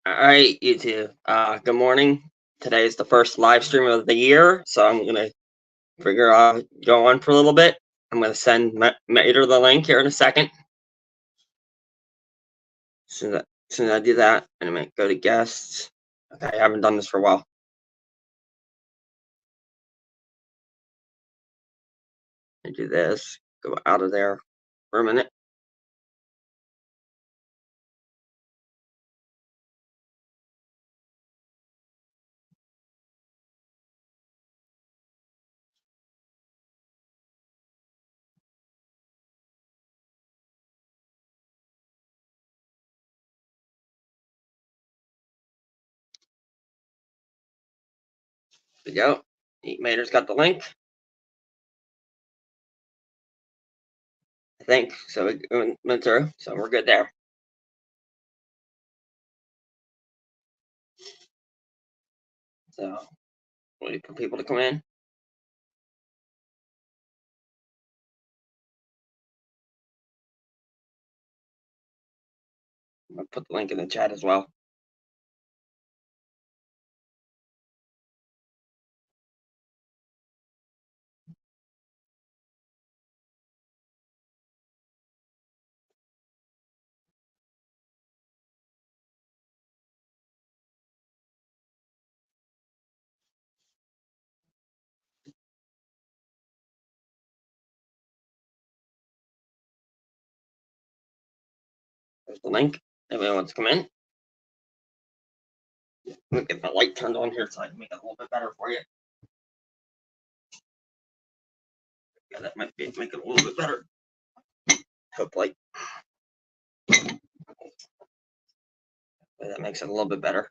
All right, YouTube. Good morning. Today is the first live stream of the year, so I'm gonna go on for a little bit. I'm gonna send Mater the link here in a second. As soon as I do that, I'm gonna go to guests. Okay, I haven't done this for a while. I do this. Go out of there for a minute. There we go. Mater's got the link. I think so. We went through, so we're good there. So, waiting for people to come in. I'll put the link in the chat as well. There's the link. Everyone wants to come in. Let me get the light turned on here so I can make it a little bit better for you. Yeah, that might make it a little bit better. Hopefully. That makes it a little bit better.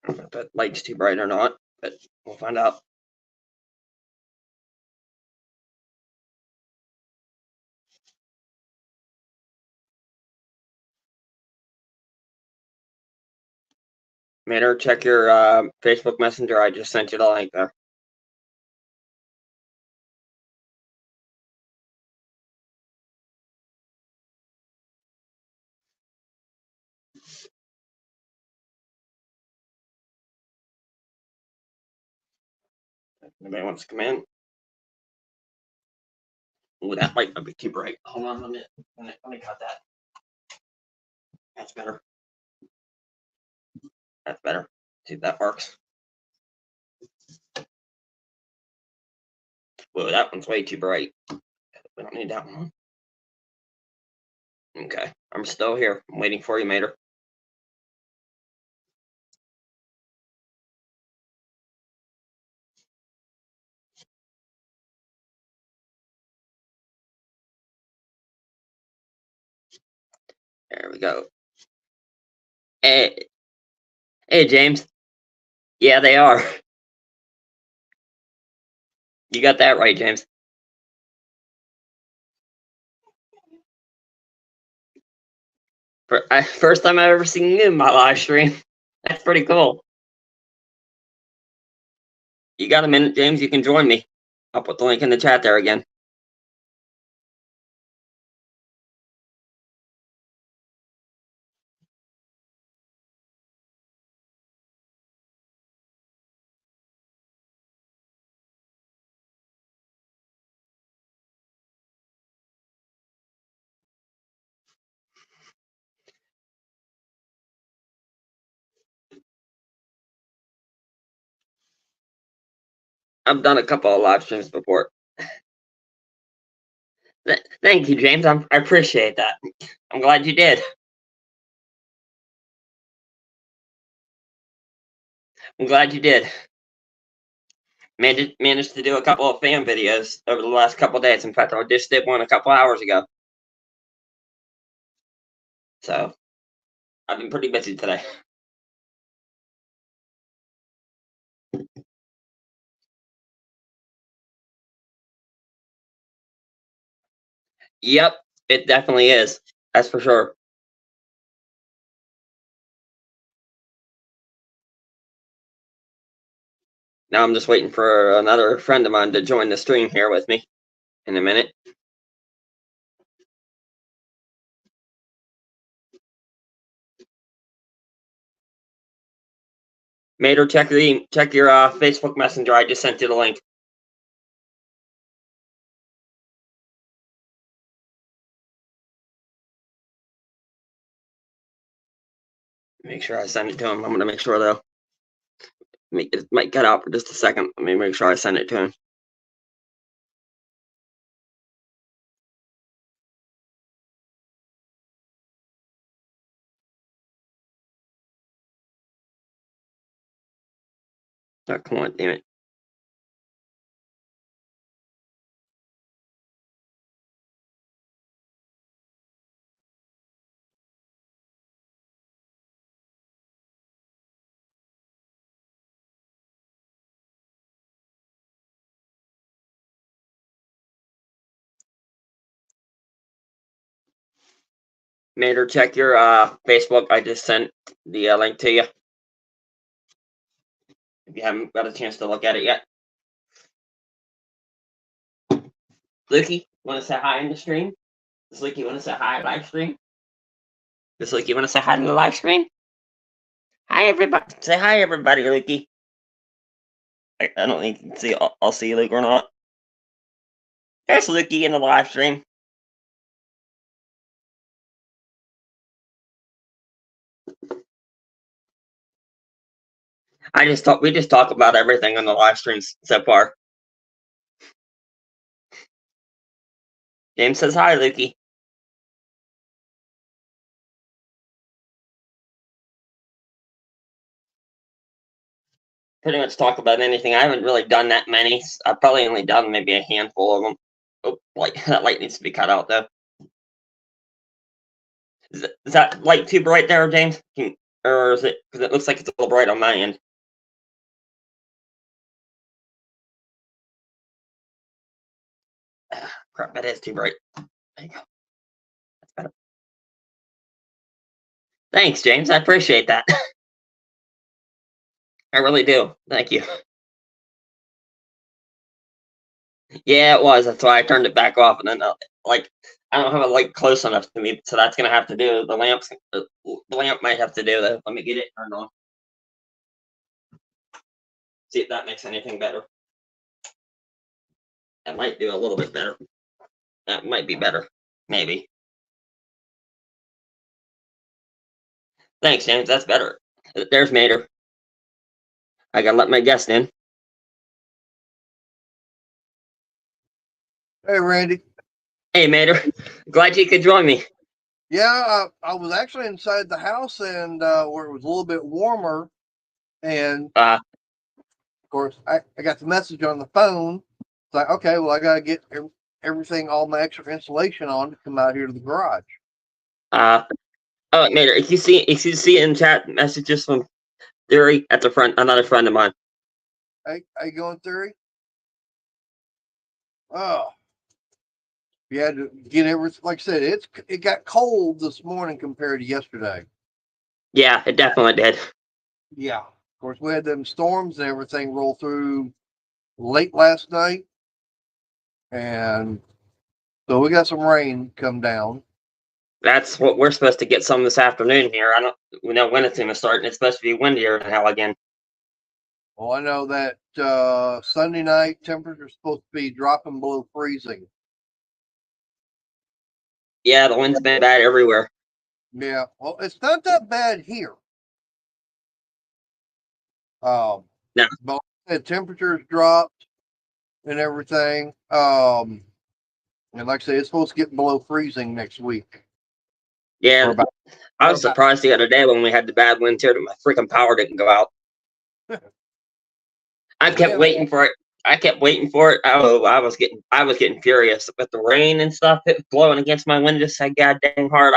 I don't know if that light's too bright or not, but we'll find out. Mater, check your Facebook Messenger. I just sent you the link there. If anybody wants to come in. Ooh, that light might be too bright. Hold on a minute. Let me cut that. That's better. That's better. See if that works. Whoa, that one's way too bright. We don't need that one. Okay, I'm still here. I'm waiting for you, Mater. There we go. Hey, James. Yeah, they are. You got that right, James. First time I've ever seen you in my live stream. That's pretty cool. You got a minute, James? You can join me. I'll put the link in the chat there again. I've done a couple of live streams before. Thank you, James. I appreciate that. I'm glad you did. I'm glad you did. Managed to do a couple of fan videos over the last couple of days. In fact, I just did one a couple hours ago. So I've been pretty busy today. Yep, it definitely is. That's for sure. Now I'm just waiting for another friend of mine to join the stream here with me in a minute. Mater, check your Facebook Messenger. I just sent you the link. Make sure I send it to him. I'm gonna make sure though. It might cut out for just a second. Let me make sure I send it to him. Oh, come on, damn it. Mater, check your Facebook. I just sent the link to you. If you haven't got a chance to look at it yet. Lukey, want to say hi in the stream? Does Lukey want to say hi live stream? Does Lukey want to say hi to the live stream? Hi, everybody. Say hi, everybody, Lukey. I don't think you can see. I'll see you, Luke, or not. There's Lukey in the live stream. We just talk about everything on the live streams so far. James says hi, Lukey. Pretty much talk about anything. I haven't really done that many. I've probably only done maybe a handful of them. Oh, that light needs to be cut out though. Is that light too bright there, James? Or is it, because it looks like it's a little bright on my end? Crap, that is too bright. There you go. That's better. Thanks, James. I appreciate that. I really do. Thank you. Yeah, it was. That's why I turned it back off, and then I don't have a light close enough to me, so that's gonna have to do. The lamp might have to do that. Let me get it turned on. See if that makes anything better. That might do a little bit better. That might be better, maybe. Thanks, James. That's better. There's Mater. I gotta let my guest in. Hey, Randy. Hey, Mater. Glad you could join me. Yeah, I was actually inside the house and where it was a little bit warmer. And of course, I got the message on the phone. It's like, okay, well, I got to get everything, all my extra insulation on to come out here to the garage. Oh, Mater, if you see in chat messages from Theory at the front, another friend of mine. Hey, how you going, Theory? Oh, you had to get everything. Like I said, it got cold this morning compared to yesterday. Yeah, it definitely did. Yeah, of course, we had them storms and everything roll through late last night, and so we got some rain come down. That's what we're supposed to get some this afternoon here. We know when it's going to start, and it's supposed to be windier than hell again. Well, I know that Sunday night temperature's supposed to be dropping below freezing. Yeah, the wind's been bad everywhere. Yeah, well, it's not that bad here. No. But the temperature's dropped and everything. And like I say, it's supposed to get below freezing next week. Yeah, I was surprised the other day when we had the bad winds here that my freaking power didn't go out. I kept waiting for it. Oh, I was getting furious with the rain and stuff. It was blowing against my window so god dang hard.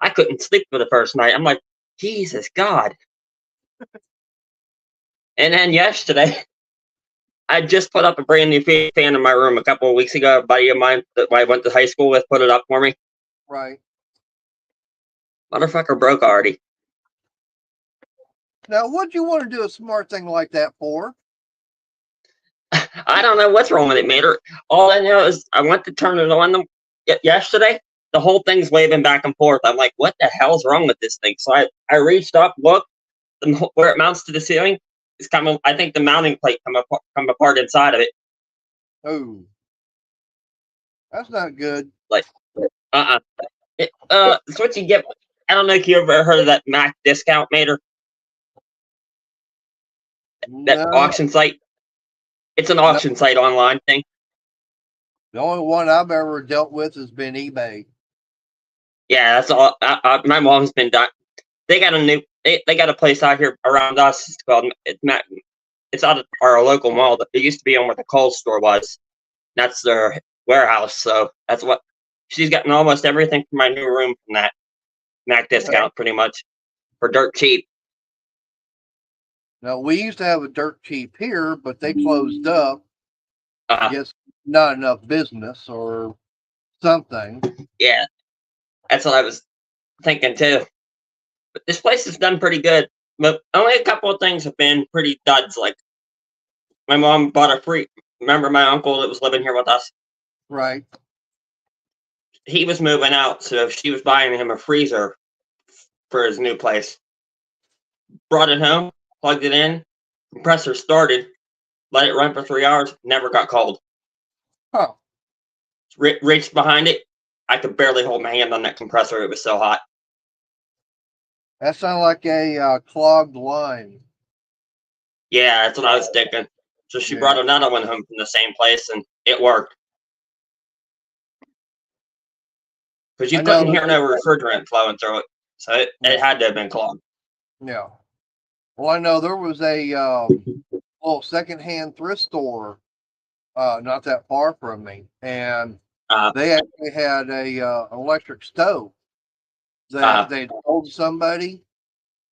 I couldn't sleep for the first night. I'm like, Jesus God. And then yesterday, I just put up a brand new fan in my room a couple of weeks ago. A buddy of mine that I went to high school with put it up for me. Right. Motherfucker broke already. Now, what'd you want to do a smart thing like that for? I don't know what's wrong with it, Mater. All I know is I went to turn it on yesterday. The whole thing's waving back and forth. I'm like, what the hell's wrong with this thing? So I reached up, looked, where it mounts to the ceiling. It's coming. I think the mounting plate come apart inside of it. Oh, that's not good. Like, it's what you get. I don't know if you ever heard of that Mac discount Mater. That No. auction site. It's an auction site online thing. The only one I've ever dealt with has been eBay. Yeah, that's all. My mom's been done. They got a new. They got a place out here around us. It's called. It's out of our local mall. It used to be on where the Kohl's store was. That's their warehouse. So that's what she's gotten almost everything for my new room from that Mac discount, pretty much for dirt cheap. Now, we used to have a dirt cheap here, but they closed up. I guess not enough business or something. Yeah, that's what I was thinking too. But this place has done pretty good. But only a couple of things have been pretty duds. Like my mom bought a free. Remember my uncle that was living here with us? Right. He was moving out, so she was buying him a freezer for his new place. Brought it home, plugged it in, compressor started, let it run for 3 hours, never got cold. Huh. Reached behind it, I could barely hold my hand on that compressor. It was so hot. That sounded like a clogged line. Yeah, that's what I was thinking. So she brought another one home from the same place, and it worked. Because you couldn't hear no refrigerant flowing through it, so it had to have been clogged. Yeah. Well, I know there was a little secondhand thrift store not that far from me, and they actually had a electric stove that they sold to somebody,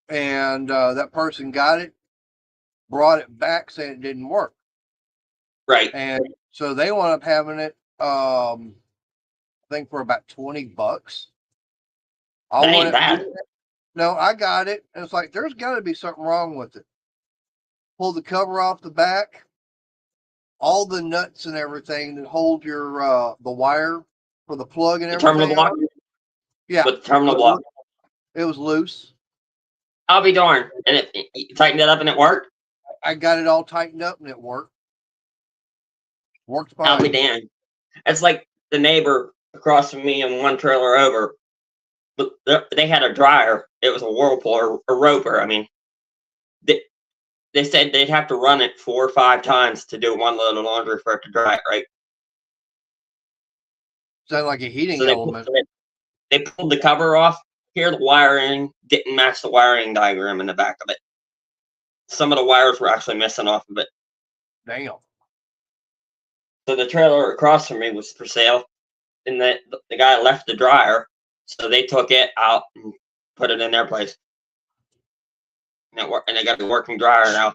and that person got it, brought it back, saying it didn't work. Right. And so they wound up having it, I think, for about $20. That ain't bad. No, I got it, and it's like there's got to be something wrong with it. Pull the cover off the back, all the nuts and everything that hold your the wire for the plug and everything. Terminal block. Yeah, with the terminal block. It was loose. I'll be darned. And you tightened it up and it worked? I got it all tightened up and it worked. Worked fine. I'll be damned. It's like the neighbor across from me and one trailer over. They had a dryer. It was a Whirlpool or a Roper. I mean, they said they'd have to run it 4 or 5 times to do one load of laundry for it to dry, right? Sound like a heating element. They pulled the cover off. Here, the wiring didn't match the wiring diagram in the back of it. Some of the wires were actually missing off of it. Damn. So the trailer across from me was for sale, and the guy left the dryer, so they took it out and put it in their place. And they got the working dryer now.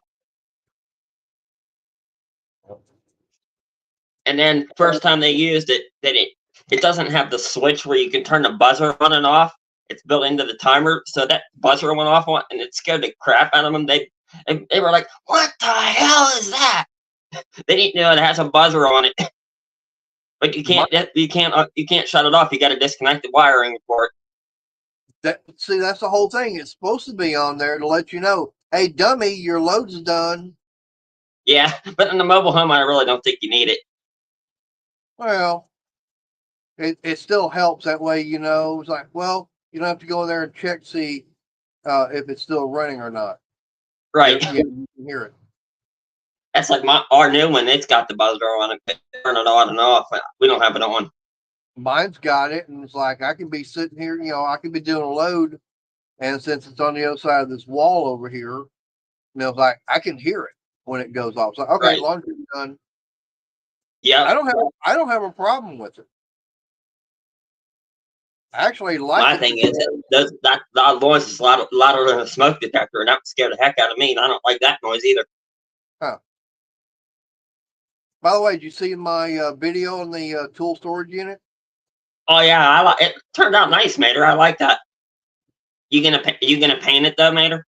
And then first time they used it, it doesn't have the switch where you can turn the buzzer on and off. It's built into the timer, so that buzzer went off, and it scared the crap out of them. They were like, "What the hell is that?" They didn't know it has a buzzer on it. But you can't shut it off. You got to disconnect the wiring for it. See, that's the whole thing. It's supposed to be on there to let you know, hey, dummy, your load's done. Yeah, but in the mobile home, I really don't think you need it. Well, it still helps that way, you know. It's like, well, you don't have to go in there and check, see if it's still running or not. Right. You can hear it. That's like our new one. It's got the buzzer on it. Turn it on and off. We don't have it on. Mine's got it, and it's like I can be sitting here, you know, I can be doing a load, and since it's on the other side of this wall over here, you know, it's like I can hear it when it goes off. So okay, laundry's done. Yeah. I don't have a problem with it. actually like My it. thing is that noise is louder than a smoke detector, and that would scare the heck out of me. And I don't like that noise either. Huh. By the way, did you see my video on the tool storage unit? Oh yeah, I like it. Turned out nice, Mater. I like that. You gonna paint it though, Mater?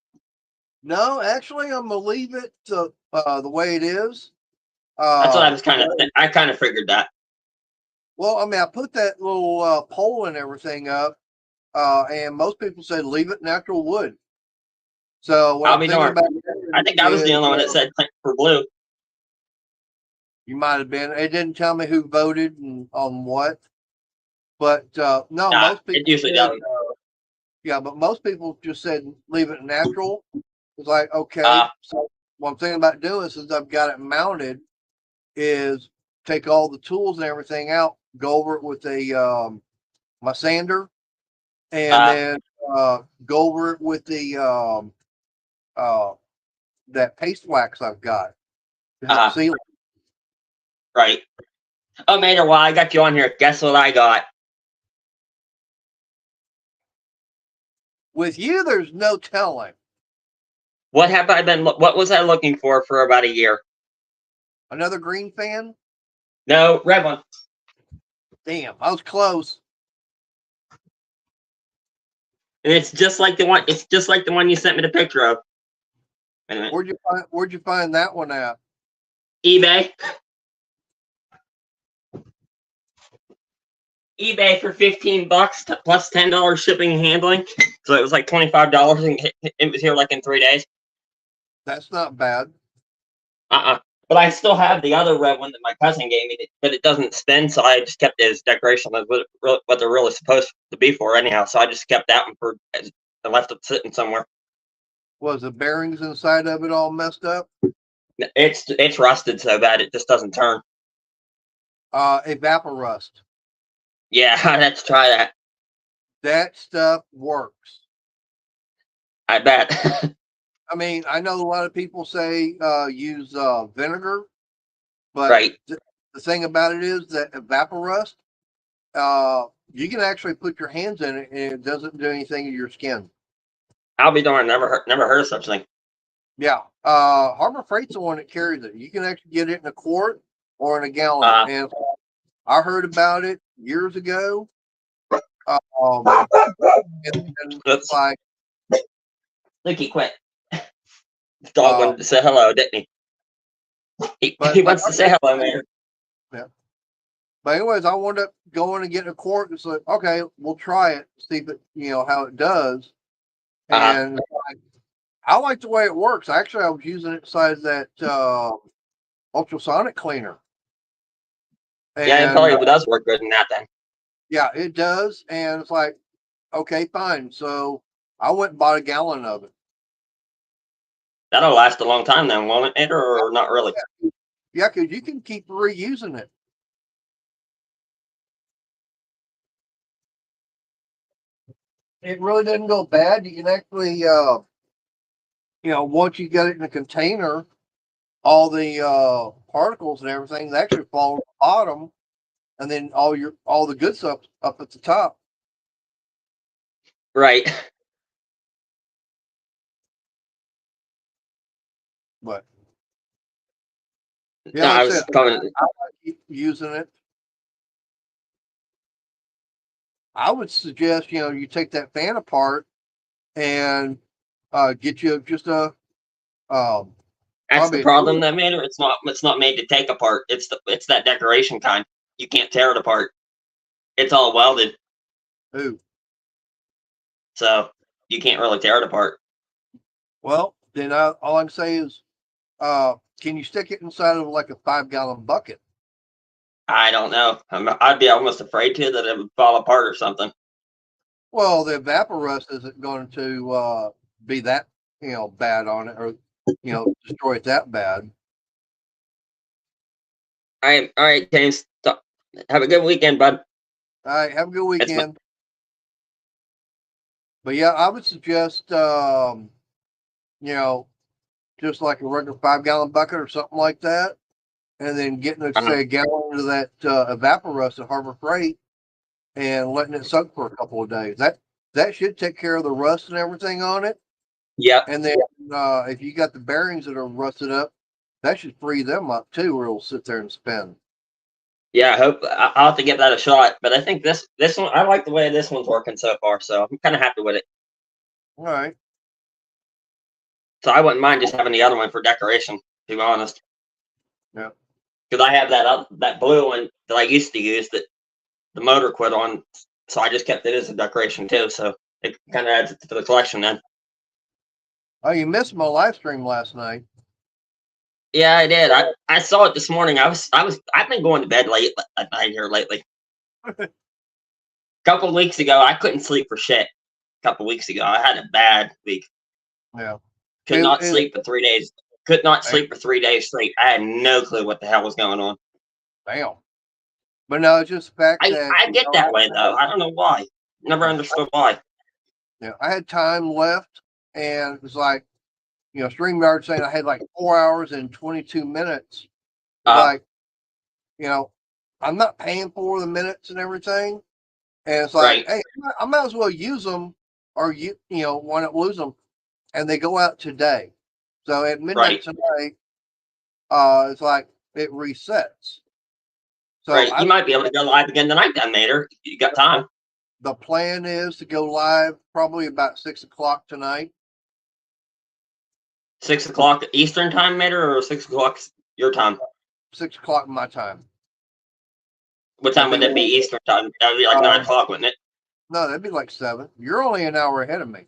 No, actually, I'm gonna leave it the way it is. That's what I was I kind of figured that. Well, I mean, I put that little pole and everything up, and most people said leave it natural wood. So what I'll I'm be thinking darned. about I think I was the only one that said for blue. you might have been. It didn't tell me who voted and on what, but no, most It people usually said, doesn't. yeah, but most people just said leave it natural. It's like, okay, so what I'm thinking about doing since I've got it mounted is take all the tools and everything out, go over it with a my sander, and then go over it with the that paste wax I've got to help seal it. Right. Oh, Mater, while I got you on here, guess what I got? With you, there's no telling. What have I been? What was I looking for about a year? Another green fan? No, red one. Damn, I was close. And it's just like the one. It's just like the one you sent me the picture of. Wait a minute. Where'd you find that one at? eBay. eBay for $15 plus $10 shipping and handling. So it was like $25, and it was here like in 3 days. That's not bad. But I still have the other red one that my cousin gave me, but it doesn't spin, so I just kept it as decoration. That's what they're really supposed to be for, anyhow. So I just kept that one for. I left it sitting somewhere. Was the bearings inside of it all messed up? It's rusted so bad it just doesn't turn. Evaporust. Yeah, let's try that. That stuff works. I bet. I mean, I know a lot of people say use vinegar, but Right. The thing about it is that Evaporust, you can actually put your hands in it and it doesn't do anything to your skin. I'll be darned. Never heard of such thing. Yeah. Harbor Freight's the one that carries it. You can actually get it in a quart or in a gallon. And I heard about it years ago. And Oops. like, Look, he quit. The dog wanted to say hello, didn't he? He wants to say hello, man. Yeah. But anyways, I wound up going and getting a quart. It's like, okay, we'll try it, see if it, how it does. And I like the way it works. Actually, I was using it inside that ultrasonic cleaner. And, yeah, it probably does work good in that then. Yeah, it does. And it's like, okay, fine. So I went and bought a gallon of it. That'll last a long time then, won't it, or not really? Yeah, because you can keep reusing it. It really doesn't go bad. You can actually, once you get it in a container, all the particles and everything they actually fall at the bottom, and then all the good stuff up at the top. Right. But yeah, I was coming. I keep using it. I would suggest you take that fan apart and get you just a. That's the problem, though, man. It's not made to take apart. It's that decoration kind. You can't tear it apart. It's all welded. Ooh. So you can't really tear it apart. Well, then all I can say is, can you stick it inside of like a 5-gallon bucket? I don't know. I'd be almost afraid that it would fall apart or something. Well, the Evaporust isn't going to be that bad on it, or destroy it that bad. All right, James. Have a good weekend, bud. All right, have a good weekend. But yeah, I would suggest just like a regular 5-gallon bucket or something like that, and then getting say a gallon of that Evaporust at Harbor Freight, and letting it soak for a couple of days. That should take care of the rust and everything on it. Yep. And then if you got the bearings that are rusted up, that should free them up too, or it'll sit there and spin. Yeah, I hope I'll have to give that a shot. But I think this one, I like the way this one's working so far, so I'm kind of happy with it. All right. So I wouldn't mind just having the other one for decoration, to be honest. Yeah. Because I have that blue one that I used to use that the motor quit on, so I just kept it as a decoration too. So it kind of adds it to the collection then. Oh, you missed my live stream last night. Yeah, I did. I saw it this morning. I've been going to bed late at night here lately. A couple of weeks ago, I couldn't sleep for shit. A couple of weeks ago, I had a bad week. Yeah. Could not sleep for 3 days. Could not sleep for 3 days straight. I had no clue what the hell was going on. Damn. But no, it's just the fact that I get that way though. I don't know why. Never understood why. Yeah, I had time left, and it was like, StreamYard saying I had like 4 hours and 22 minutes. Like, I'm not paying for the minutes and everything, and it's like, hey, I might as well use them, or why not lose them? And they go out today, so at midnight tonight, it's like it resets. So you might be able to go live again tonight, then, Mater. You got time. The plan is to go live probably about 6 o'clock tonight. 6 o'clock Eastern time, Mater, or 6 o'clock your time? 6 o'clock my time. What time would that be Eastern time? That would be like 9 o'clock, wouldn't it? No, that'd be like 7. You're only an hour ahead of me.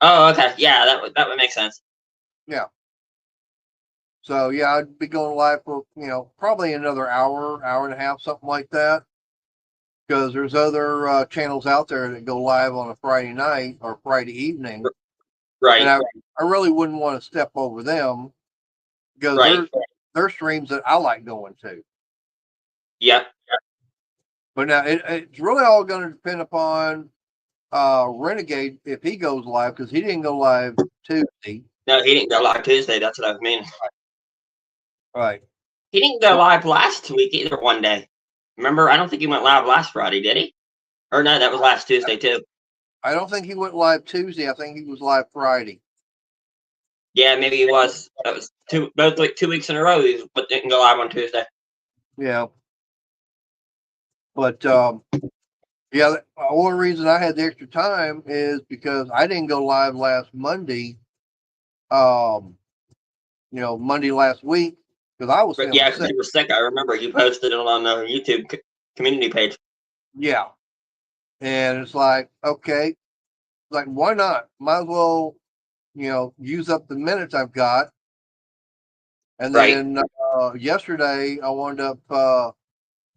Oh, okay. Yeah, that would make sense. Yeah. So yeah, I'd be going live for probably another hour, hour and a half, something like that. Because there's other channels out there that go live on a Friday night or Friday evening. Right. And I really wouldn't want to step over them because they're streams that I like going to. Yep. But now it's really all going to depend upon Renegade if he goes live, because he didn't go live Tuesday. No, he didn't go live Tuesday. That's what I mean. Right. He didn't go live last week either. One day, remember? I don't think he went live last Friday, did he? Or no, that was last Tuesday too. I don't think he went live Tuesday. I think he was live Friday. Yeah, maybe he was. That was both like 2 weeks in a row. But didn't go live on Tuesday. Yeah. But yeah, the only reason I had the extra time is because I didn't go live last Monday. Monday last week because I was feeling sick. Because you were sick. I remember you posted it on the YouTube community page. Yeah, and it's like, okay, like why not? Might as well, use up the minutes I've got. And then yesterday I wound up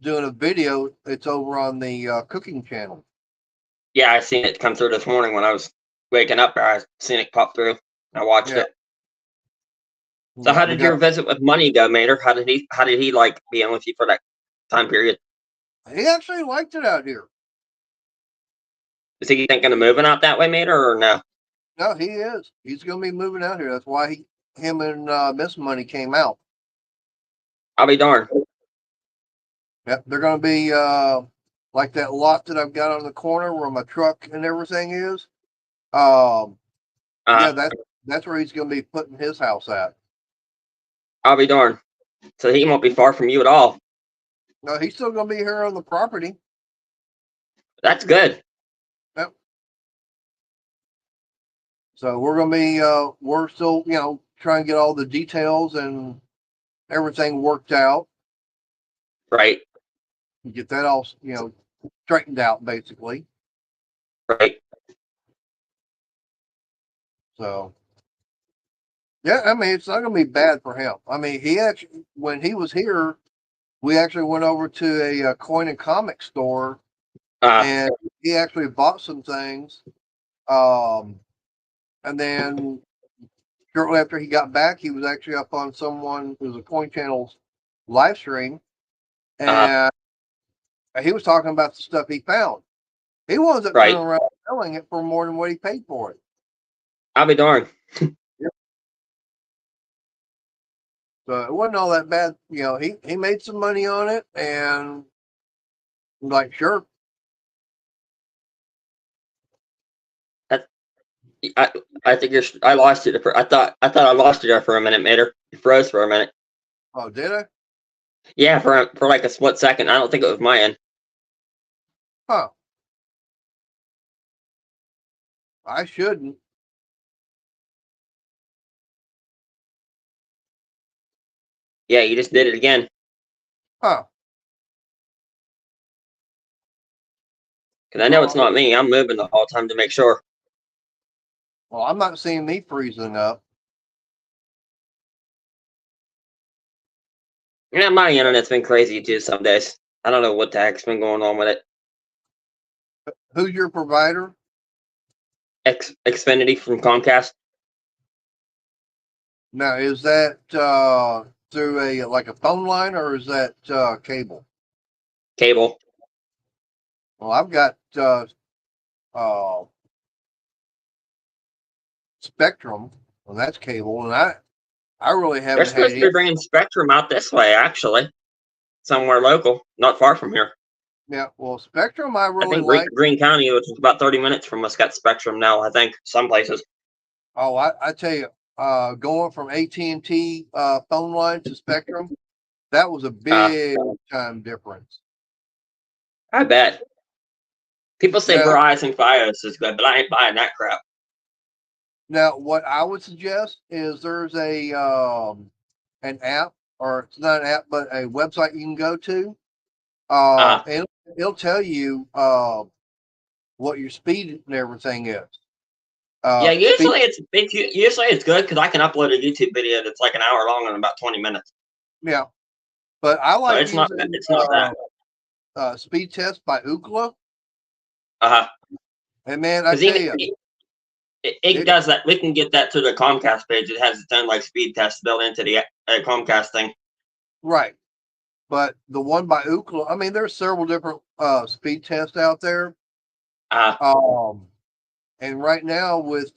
doing a video. It's over on the cooking channel. Yeah, I seen it come through this morning when I was waking up. I seen it pop through. I watched it. So how did your visit with Money go, Mater? How did he like being with you for that time period? He actually liked it out here. Is he thinking of moving out that way, Mater, or no? No, he is. He's going to be moving out here. That's why him and Miss Money came out. I'll be darned. Yep, they're going to be like that lot that I've got on the corner where my truck and everything is. Yeah, that's where he's going to be putting his house at. I'll be darned. So he won't be far from you at all. No, he's still going to be here on the property. That's good. Yep. So we're going to be, we're still, trying to get all the details and everything worked out. Right. Get that all, straightened out, basically. Right. So, yeah, I mean, it's not going to be bad for him. I mean, he actually, when he was here, we actually went over to a coin and comic store, and he actually bought some things. And then shortly after he got back, he was actually up on it was a Coin Channel's live stream, and he was talking about the stuff he found. He wasn't up turning around selling it for more than what he paid for it. I'll be darned. Yep. So it wasn't all that bad. He made some money on it, and like, sure, I think I lost you. I thought I lost you there for a minute, Mater. You froze for a minute. Oh, did I? Yeah, for like a split second. I don't think it was my end. Huh. I shouldn't. Yeah, you just did it again. Huh. Because I know it's not me. I'm moving the whole time to make sure. Well, I'm not seeing me freezing up. Yeah, my internet's been crazy too some days. I don't know what the heck's been going on with it. Who's your provider? Xfinity from Comcast. Now, is that through a phone line or is that cable? Cable. Well, I've got Spectrum, and that's cable, and I really They're haven't had supposed to be it. bringing Spectrum out this way, actually. Somewhere local, not far from here. Yeah, well, Spectrum I I really think like. Green County, which is about 30 minutes from us, got Spectrum now. I think some places. Oh, I tell you, going from AT&T phone line to Spectrum, that was a big time difference. I bet. People say Now, Verizon Fios is good, but I ain't buying that crap. now, what I would suggest is there's an app, or it's not an app, but a website you can go to. And it'll tell you what your speed and everything is. Yeah, Speed, usually it's good because I can upload a YouTube video that's like an hour long in about 20 minutes. yeah. But I So like it's not using Speed Test by Ookla. And man, I Because tell even you, it does that. We can get that to the Comcast page. It has its own like speed test built into the Comcast thing. right. But the one by Ookla, I mean, there's several different speed tests out there. And right now with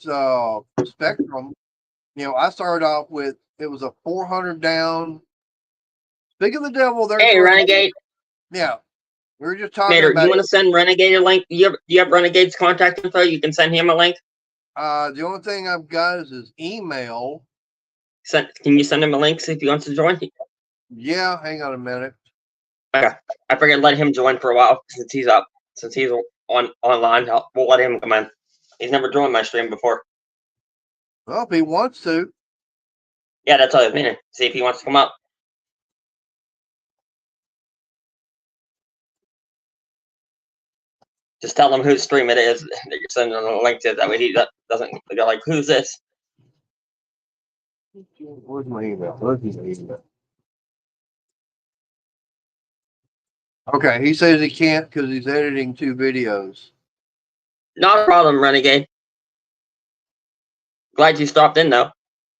Spectrum, I started off with it was a 400 down. Speak of the devil, there's Hey, Renegade. Yeah, we were just talking Mater, about. You want to send Renegade a link? You have Renegade's contact info? You can send him a link. The only thing I've got is his email. Can you send him a link see if he wants to join? Yeah, hang on a minute. Okay, I figured let him join for a while since he's online. We'll let him come in. He's never joined my stream before. Well, if he wants to. Yeah, that's all I was meaning. See if he wants to come up. Just tell him whose stream it is that you're sending a link to. That way he doesn't go like, who's this? Where's my email? Where's his email? Okay, he says he can't because he's editing 2 videos. Not a problem, Renegade. Glad you stopped in, though.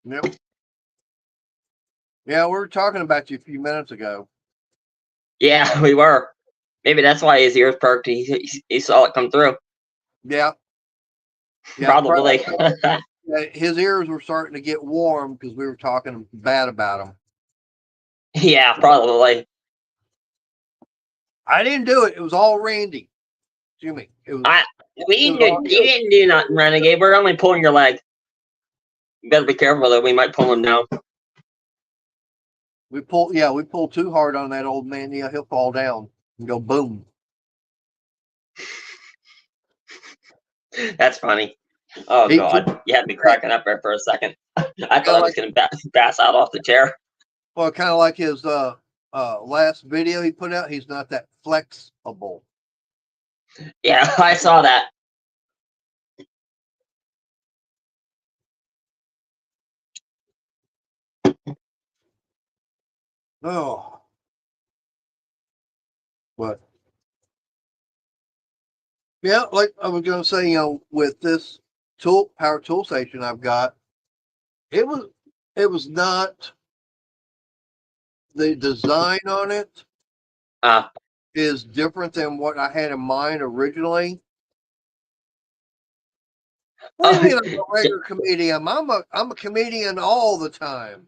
Yep. Yeah, we were talking about you a few minutes ago. Yeah, we were. Maybe that's why his ears perked. He saw it come through. Yeah. Probably. His ears were starting to get warm because we were talking bad about him. Yeah, probably. I didn't do it. It was all Randy. Jimmy. You didn't do nothing, Renegade. We're only pulling your leg. You better be careful, though. We might pull him down. We pull too hard on that old man. Yeah, he'll fall down and go boom. That's funny. Oh, God. You had me cracking up there for a second. I thought I was going to pass out off the chair. Well, kind of like his last video he put out. He's not that flexible. Yeah, I saw that. Oh. But yeah, like I was going to say, with this power tool station I've got, it was not the design on it is different than what I had in mind originally. What do you mean I'm a regular comedian? I'm a comedian all the time.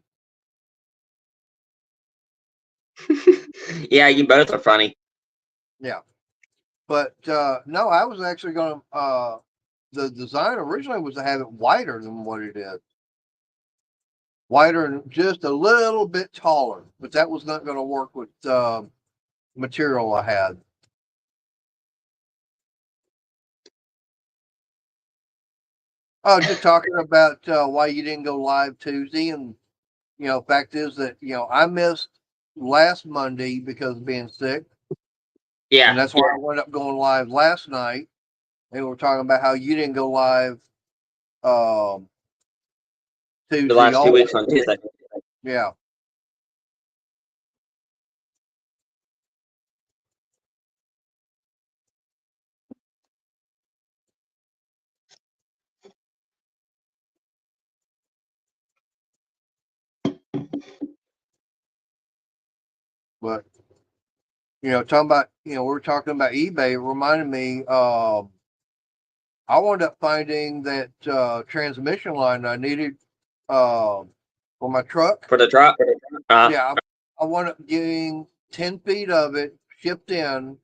Yeah, you both are funny. Yeah. But no, I was actually going to the design originally was to have it wider than what it is. Wider and just a little bit taller, but that was not going to work with material I had. Oh, just talking about why you didn't go live Tuesday, and fact is that I missed last Monday because of being sick. Yeah, and that's why I wound up going live last night. And we're talking about how you didn't go live Tuesday. the last 2 weeks on Tuesday. Yeah. But talking about we're talking about eBay. It reminded me. I wound up finding that transmission line I needed for my truck. For the truck? Yeah, I wound up getting 10 feet of it shipped in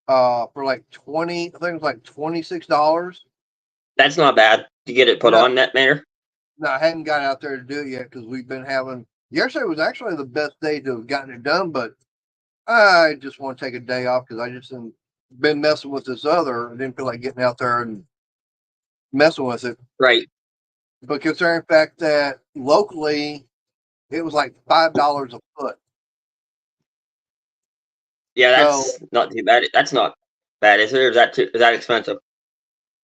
for like 20. I think it was like $26. That's not bad to get it put on that manner. No, I hadn't got out there to do it yet because we've been having. Yesterday was actually the best day to have gotten it done, but I just want to take a day off because I just been messing with this other. I didn't feel like getting out there and messing with it. Right. But considering the fact that locally it was like $5 a foot. Yeah, that's not too bad. That's not bad, is it? Or is that expensive?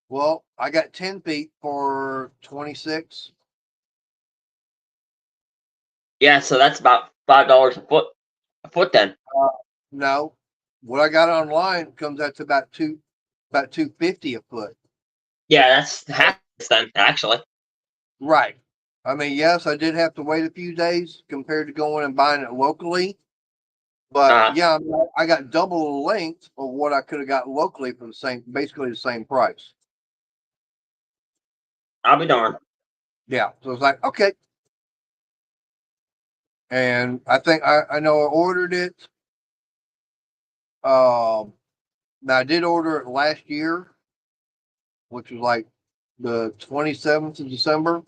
Well, I got 10 feet for 26. Yeah, so that's about $5 a foot. A foot then. No, what I got online comes out to about $250 a foot. Yeah, that's half then, actually. Right. I mean, yes, I did have to wait a few days compared to going and buying it locally. But yeah, I got double the length of what I could have got locally for basically the same price. I'll be darned. Yeah. So it's like, okay. And I think I know I ordered it. Now I did order it last year, which was like the 27th of December.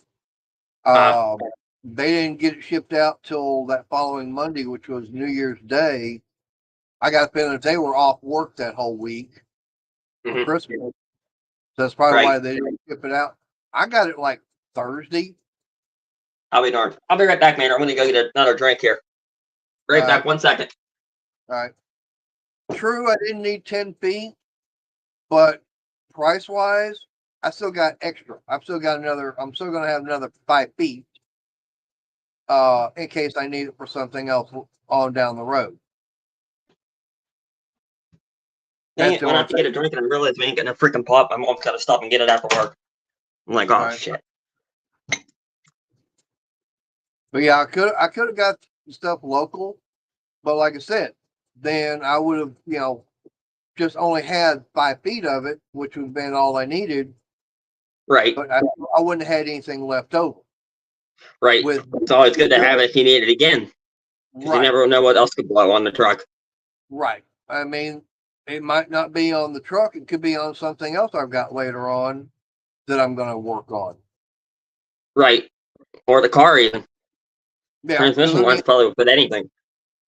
They didn't get it shipped out till that following Monday, which was New Year's Day. I got a feeling that they were off work that whole week for Christmas. So that's probably why they didn't ship it out. I got it like Thursday. I'll be darned. I'll be right back, man. I'm going to go get another drink here. Right back. 1 second. All right. True, I didn't need 10 feet, but price-wise, I still got extra. I'm still going to have another 5 feet in case I need it for something else on down the road. Dang it, went out to get a drink and I realized we ain't getting a freaking pop. I'm almost got to stop and get it after work. I'm like, oh, shit. But yeah, I could have got stuff local, but like I said, then I would have, just only had 5 feet of it, which would have been all I needed. Right. But I wouldn't have had anything left over. Right. It's always good to have it if you need it again. Because you never know what else could blow on the truck. Right. I mean, it might not be on the truck. It could be on something else I've got later on that I'm going to work on. Right. Or the car even. Yeah. Transmission wise, probably with anything.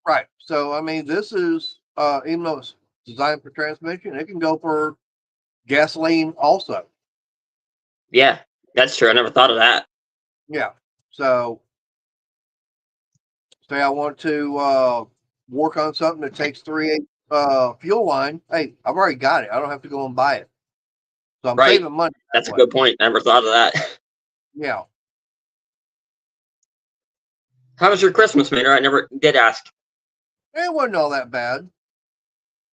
Right. So, I mean, this is, even though it's designed for transmission, it can go for gasoline also. Yeah, that's true. I never thought of that. Yeah. So, say I want to work on something that takes 3/8 fuel line. Hey, I've already got it. I don't have to go and buy it. So I'm saving money. That's a good point. Never thought of that. Yeah. How was your Christmas, Mater? I never did ask. It wasn't all that bad.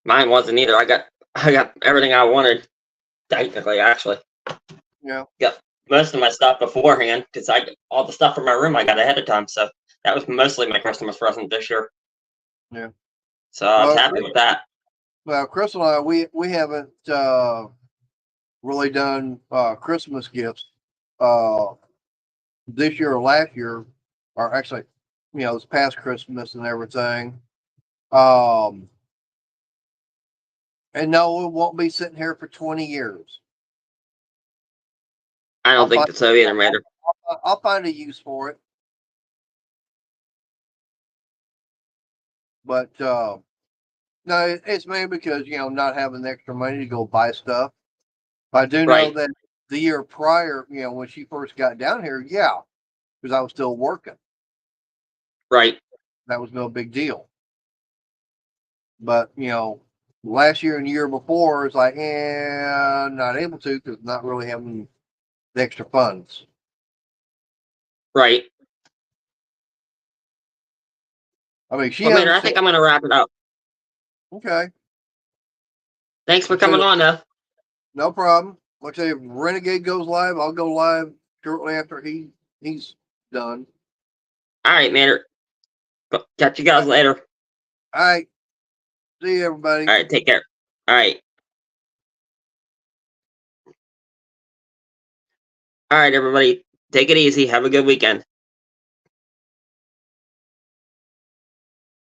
Mine wasn't either. I got everything I wanted. Technically, actually. Yeah. Got most of my stuff beforehand because all the stuff from my room I got ahead of time. So that was mostly my Christmas present this year. Yeah. So I was happy with that. Well, Chris and I, we haven't really done Christmas gifts this year or last year, or actually, this past Christmas and everything. And no, it won't be sitting here for 20 years. I don't think so either, man. I'll find a use for it. But no, it's mainly because not having the extra money to go buy stuff. But I do know that the year prior, when she first got down here, yeah, because I was still working. Right. That was no big deal. But last year and the year before, it's like, not able to because not really having the extra funds. Right. I mean, she. Well, Maynard, I think I'm going to wrap it up. Okay. Thanks for coming on, though. No problem. Like I say, if Renegade goes live, I'll go live shortly after he's done. All right, Maynard. Catch you guys later. All right. See you, everybody. All right, take care. All right. All right, everybody. Take it easy. Have a good weekend.